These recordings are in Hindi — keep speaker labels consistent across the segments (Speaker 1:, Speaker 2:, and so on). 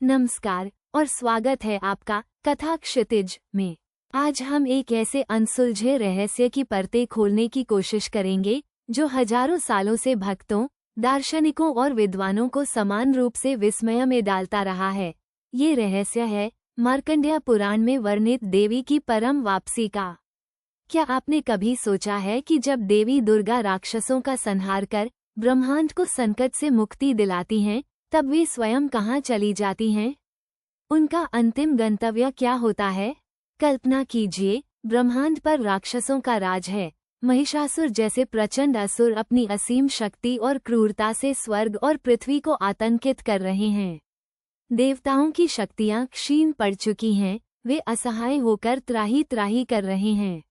Speaker 1: नमस्कार और स्वागत है आपका कथा क्षितिज में। आज हम एक ऐसे अनसुलझे रहस्य की परतें खोलने की कोशिश करेंगे जो हजारों सालों से भक्तों, दार्शनिकों और विद्वानों को समान रूप से विस्मय में डालता रहा है। ये रहस्य है मार्कंडेय पुराण में वर्णित देवी की परम वापसी का। क्या आपने कभी सोचा है कि जब देवी दुर्गा राक्षसों का संहार कर ब्रह्मांड को संकट से मुक्ति दिलाती हैं, तब वे स्वयं कहाँ चली जाती हैं? उनका अंतिम गंतव्य क्या होता है? कल्पना कीजिए, ब्रह्मांड पर राक्षसों का राज है। महिषासुर जैसे प्रचंड असुर अपनी असीम शक्ति और क्रूरता से स्वर्ग और पृथ्वी को आतंकित कर रहे हैं। देवताओं की शक्तियां क्षीण पड़ चुकी हैं, वे असहाय होकर त्राही त्राही कर रहे हैं।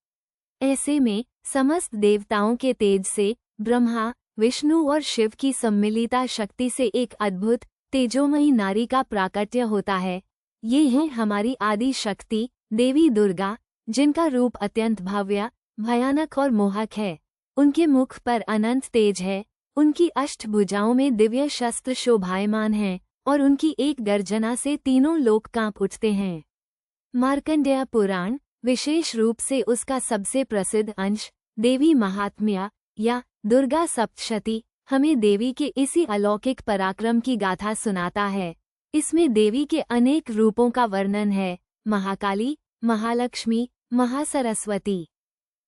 Speaker 1: ऐसे में समस्त देवताओं के तेज से ब्रह्मा, विष्णु और शिव की सम्मिलिता शक्ति से एक अद्भुत तेजोमयी नारी का प्राकट्य होता है। ये है हमारी आदि शक्ति देवी दुर्गा, जिनका रूप अत्यंत भव्य, भयानक और मोहक है। उनके मुख पर अनंत तेज है, उनकी अष्टभुजाओं में दिव्य शस्त्र शोभायमान हैं और उनकी एक गर्जना से तीनों लोक कांप उठते हैं। मार्कंडेय पुराण, विशेष रूप से उसका सबसे प्रसिद्ध अंश देवी महात्म्य या दुर्गा सप्तशती, हमें देवी के इसी अलौकिक पराक्रम की गाथा सुनाता है। इसमें देवी के अनेक रूपों का वर्णन है: महाकाली, महालक्ष्मी, महासरस्वती।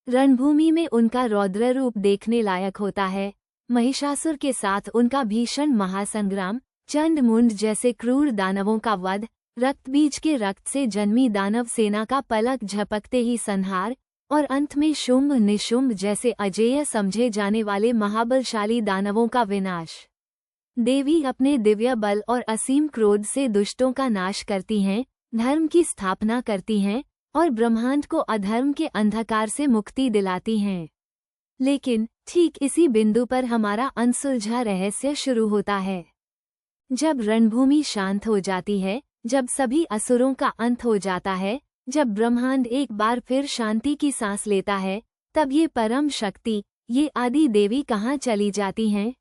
Speaker 1: रणभूमि में उनका रौद्र रूप देखने लायक होता है। महिषासुर के साथ उनका भीषण महासंग्राम, चंडमुंड जैसे क्रूर दानवों का वध, रक्तबीज के रक्त से जन्मी दानव सेना का पलक झपकते ही संहार, और अंत में शुंभ निशुंभ जैसे अजेय समझे जाने वाले महाबलशाली दानवों का विनाश। देवी अपने दिव्य बल और असीम क्रोध से दुष्टों का नाश करती हैं, धर्म की स्थापना करती हैं और ब्रह्मांड को अधर्म के अंधकार से मुक्ति दिलाती हैं। लेकिन ठीक इसी बिंदु पर हमारा अनसुलझा रहस्य शुरू होता है। जब रणभूमि शांत हो जाती है, जब सभी असुरों का अंत हो जाता है, जब ब्रह्मांड एक बार फिर शांति की सांस लेता है, तब ये परम शक्ति, ये आदि देवी कहाँ चली जाती हैं?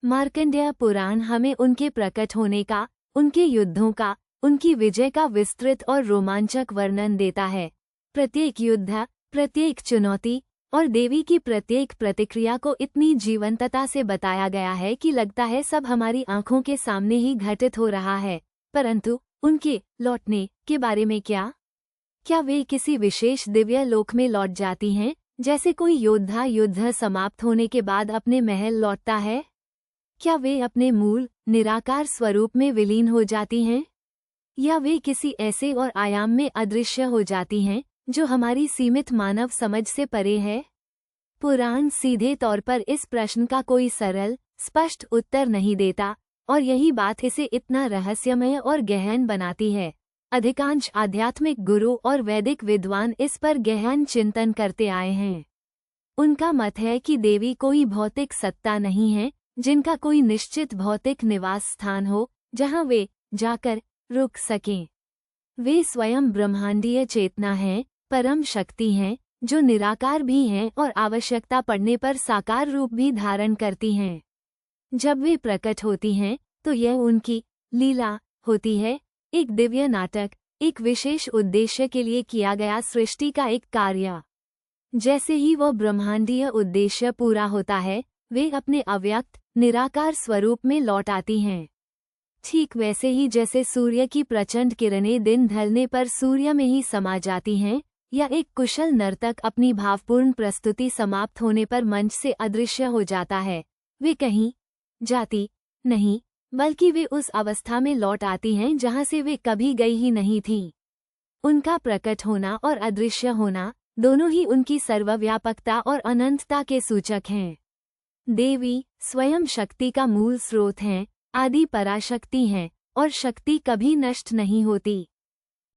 Speaker 1: मार्कंडेय पुराण हमें उनके प्रकट होने का, उनके युद्धों का, उनकी विजय का विस्तृत और रोमांचक वर्णन देता है। प्रत्येक युद्ध, प्रत्येक चुनौती और देवी की प्रत्येक प्रतिक्रिया को इतनी जीवंतता से बताया गया है कि लगता है सब हमारी आंखों के सामने ही घटित हो रहा है। परंतु उनके लौटने के बारे में क्या वे किसी विशेष दिव्य लोक में लौट जाती हैं, जैसे कोई योद्धा युद्ध समाप्त होने के बाद अपने महल लौटता है? क्या वे अपने मूल निराकार स्वरूप में विलीन हो जाती हैं? या वे किसी ऐसे और आयाम में अदृश्य हो जाती हैं जो हमारी सीमित मानव समझ से परे है? पुराण सीधे तौर पर इस प्रश्न का कोई सरल, स्पष्ट उत्तर नहीं देता, और यही बात इसे इतना रहस्यमय और गहन बनाती है। अधिकांश आध्यात्मिक गुरु और वैदिक विद्वान इस पर गहन चिंतन करते आए हैं। उनका मत है कि देवी कोई भौतिक सत्ता नहीं है, जिनका कोई निश्चित भौतिक निवास स्थान हो जहां वे जाकर रुक सकें। वे स्वयं ब्रह्मांडीय चेतना हैं, परम शक्ति हैं, जो निराकार भी हैं और आवश्यकता पड़ने पर साकार रूप भी धारण करती हैं। जब वे प्रकट होती हैं, तो यह उनकी लीला होती है, एक दिव्य नाटक, एक विशेष उद्देश्य के लिए किया गया सृष्टि का एक कार्य। जैसे ही वह ब्रह्मांडीय उद्देश्य पूरा होता है, वे अपने अव्यक्त निराकार स्वरूप में लौट आती हैं। ठीक वैसे ही जैसे सूर्य की प्रचंड किरणें दिन ढलने पर सूर्य में ही समा जाती हैं, या एक कुशल नर्तक अपनी भावपूर्ण प्रस्तुति समाप्त होने पर मंच से अदृश्य हो जाता है, वे कहीं जाती नहीं, बल्कि वे उस अवस्था में लौट आती हैं जहां से वे कभी गई ही नहीं थीं। उनका प्रकट होना और अदृश्य होना, दोनों ही उनकी सर्वव्यापकता और अनंतता के सूचक हैं। देवी स्वयं शक्ति का मूल स्रोत हैं, आदि पराशक्ति हैं, और शक्ति कभी नष्ट नहीं होती।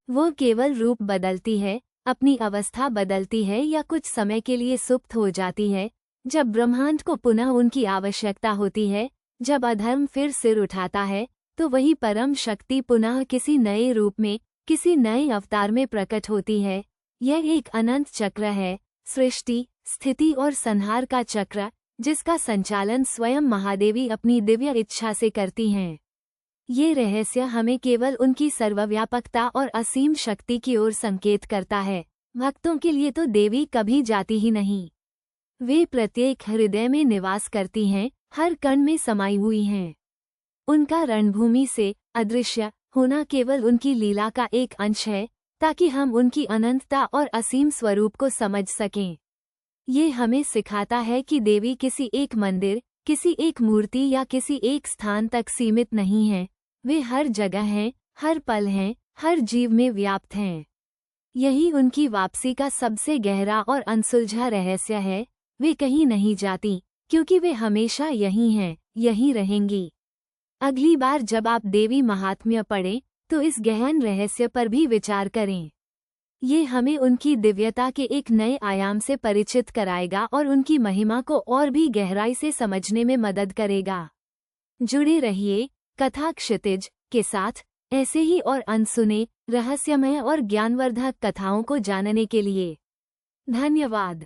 Speaker 1: वो केवल रूप बदलती है, अपनी अवस्था बदलती है या कुछ समय के लिए सुप्त हो जाती है। जब ब्रह्मांड को पुनः उनकी आवश्यकता होती है, जब अधर्म फिर सिर उठाता है, तो वही परम शक्ति पुनः किसी नए रूप में, किसी नए अवतार में प्रकट होती है। यह एक अनंत चक्र है, सृष्टि, स्थिति और संहार का चक्र, जिसका संचालन स्वयं महादेवी अपनी दिव्य इच्छा से करती हैं। ये रहस्य हमें केवल उनकी सर्वव्यापकता और असीम शक्ति की ओर संकेत करता है। भक्तों के लिए तो देवी कभी जाती ही नहीं। वे प्रत्येक हृदय में निवास करती हैं, हर कण में समाई हुई हैं। उनका रणभूमि से अदृश्य होना केवल उनकी लीला का एक अंश है, ताकि हम उनकी अनंतता और असीम स्वरूप को समझ सकें। ये हमें सिखाता है कि देवी किसी एक मंदिर, किसी एक मूर्ति या किसी एक स्थान तक सीमित नहीं है। वे हर जगह हैं, हर पल हैं, हर जीव में व्याप्त हैं। यही उनकी वापसी का सबसे गहरा और अनसुलझा रहस्य है। वे कहीं नहीं जाती, क्योंकि वे हमेशा यहीं हैं, यहीं रहेंगी। अगली बार जब आप देवी महात्म्य पढ़ें, तो इस गहन रहस्य पर भी विचार करें। ये हमें उनकी दिव्यता के एक नए आयाम से परिचित कराएगा और उनकी महिमा को और भी गहराई से समझने में मदद करेगा। जुड़े रहिए कथा क्षितिज के साथ ऐसे ही और अनसुने, रहस्यमय और ज्ञानवर्धक कथाओं को जानने के लिए। धन्यवाद।